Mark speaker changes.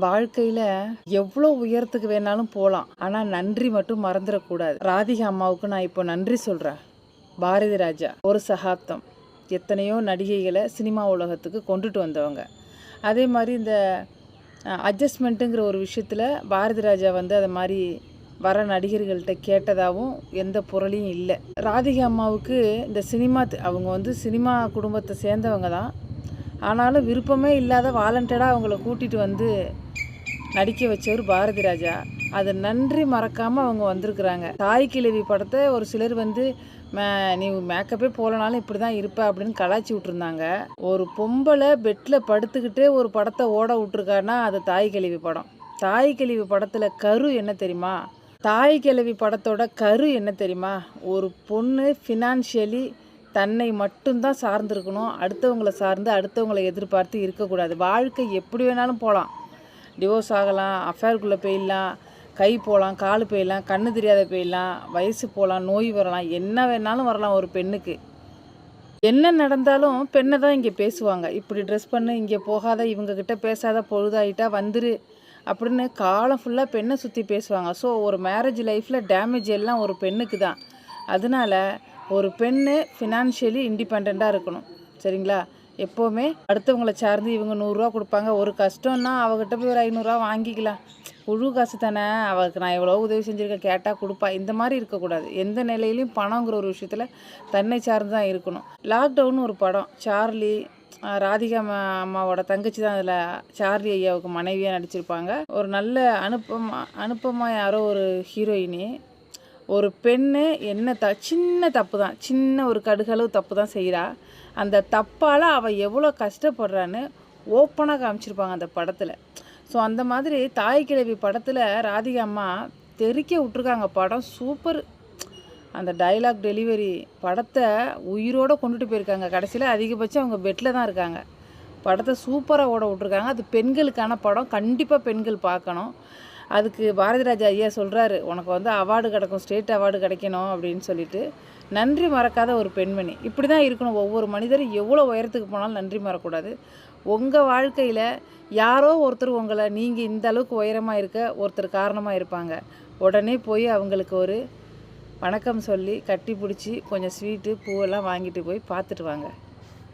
Speaker 1: வாழ்க்கையில எவ்வளோ உயரத்துக்கு வேணாலும் போகலாம். ஆனால் நன்றி மட்டும் மறந்துடக்கூடாது. ராதிகா அம்மாவுக்கு நான் இப்போ நன்றி சொல்கிறேன். பாரதி ராஜா ஒரு சகாப்தம் எத்தனையோ நடிகைகளை சினிமா உலகத்துக்கு கொண்டுட்டு வந்தவங்க. அதே மாதிரி இந்த அட்ஜஸ்ட்மெண்ட்டுங்கிற ஒரு விஷயத்தில் பாரதி ராஜா அதை மாதிரி வர நடிகர்கள்ட்ட கேட்டதாகவும் எந்த பொருளையும் இல்லை. ராதிகா அம்மாவுக்கு இந்த சினிமா அவங்க சினிமா குடும்பத்தை சேர்ந்தவங்க தான். ஆனாலும் விருப்பமே இல்லாத வாலண்டடாக அவங்கள கூட்டிகிட்டு நடிக்க வச்சவர் பாரதி ராஜா. அதை நன்றி மறக்காமல் அவங்க வந்திருக்கிறாங்க. தாய் கிழவி படத்தை ஒரு சிலர் நீ மேக்கப்பே போகலனாலும் இப்படி தான் இருப்ப அப்படின்னு கலாய்ச்சி விட்டுருந்தாங்க. ஒரு பொம்பளை பெட்டில் படுத்துக்கிட்டே ஒரு படத்தை ஓட விட்டுருக்காருன்னா அது தாய் கிழவி படம். தாய் கிழவி படத்தில் கரு என்ன தெரியுமா? தாய் கிழவி படத்தோட கரு என்ன தெரியுமா? ஒரு பொண்ணு ஃபினான்ஷியலி தன்னை மட்டும்தான் சார்ந்திருக்கணும். அடுத்தவங்களை சார்ந்து அடுத்தவங்களை எதிர்பார்த்து இருக்கக்கூடாது. வாழ்க்கை எப்படி வேணாலும் போகலாம். டிவோர்ஸ் ஆகலாம், அஃபேருக்குள்ளே போயிடலாம், கை போகலாம், கால் போயிடலாம், கண்ணு தெரியாத போயிடலாம், வயசு போகலாம், நோய் வரலாம், என்ன வேணாலும் வரலாம். ஒரு பெண்ணுக்கு என்ன நடந்தாலும் பெண்ணை தான் இங்கே பேசுவாங்க. இப்படி ட்ரெஸ் பண்ணு, இங்கே போகாத, இவங்கக்கிட்ட பேசாத, பொழுதாயிட்டா வந்துரு அப்படின்னு காலம் ஃபுல்லாக பெண்ணை சுற்றி பேசுவாங்க. ஸோ ஒரு மேரேஜ் லைஃப்பில் டேமேஜ் எல்லாம் ஒரு பெண்ணுக்கு தான். அதனால் ஒரு பெண்ணு ஃபினான்ஷியலி இண்டிபெண்ட்டாக இருக்கணும். சரிங்களா? எப்போவுமே அடுத்தவங்களை சார்ந்து இவங்க 100 கொடுப்பாங்க, ஒரு கஷ்டம்னா அவகிட்ட போய் ஒரு 500 வாங்கிக்கலாம், குழு காசு தானே, அவளுக்கு நான் எவ்வளோ உதவி செஞ்சுருக்கேன், கேட்டால் கொடுப்பா, இந்த மாதிரி இருக்கக்கூடாது. எந்த நிலையிலையும் பணங்கிற ஒரு விஷயத்தில் தன்னை சார்ந்து தான் இருக்கணும். லாக்டவுன் ஒரு படம், சார்லி, ராதிகா அம்மாவோட தங்கச்சி தான் அதில் சார்லி ஐயாவுக்கு மனைவியாக நடிச்சிருப்பாங்க. ஒரு நல்ல அனுப்பமா யாரோ ஒரு ஹீரோயினி. ஒரு பெண்ணு என்ன சின்ன தப்பு தான், சின்ன ஒரு கடுகளவு தப்பு தான் செய்கிறா. அந்த தப்பால் அவள் எவ்வளோ கஷ்டப்படுறான்னு ஓப்பனாக காமிச்சிருப்பாங்க அந்த படத்தில். ஸோ அந்த மாதிரி தாய் கிழவி படத்தில் ராதிகா அம்மா தெறிக்க விட்ருக்காங்க. படம் சூப்பர். அந்த டைலாக் டெலிவரி படத்தை உயிரோடு கொண்டுட்டு போயிருக்காங்க. கடைசியில் அதிகபட்சம் அவங்க பெட்டில் தான் இருக்காங்க. படத்தை சூப்பராக ஓட விட்ருக்காங்க. அது பெண்களுக்கான படம், கண்டிப்பாக பெண்கள் பார்க்கணும். அதுக்கு பாரதி ராஜா ஐயா சொல்கிறாரு, உனக்கு அவார்டு கிடைக்கும், ஸ்டேட் அவார்டு கிடைக்கணும் அப்படின்னு சொல்லிட்டு. நன்றி மறக்காத ஒரு பெண்மணி. இப்படி தான் இருக்கணும். ஒவ்வொரு மனிதரும் எவ்வளோ உயரத்துக்கு போனாலும் நன்றி மறக்கூடாது. உங்கள் வாழ்க்கையில் யாரோ ஒருத்தர் நீங்கள் இந்த அளவுக்கு உயரமாக இருக்க ஒருத்தர் காரணமாக இருப்பாங்க. உடனே போய் அவங்களுக்கு ஒரு வணக்கம் சொல்லி கட்டி பிடிச்சி கொஞ்சம் ஸ்வீட்டு பூவெல்லாம் வாங்கிட்டு போய் பார்த்துட்டு வாங்க.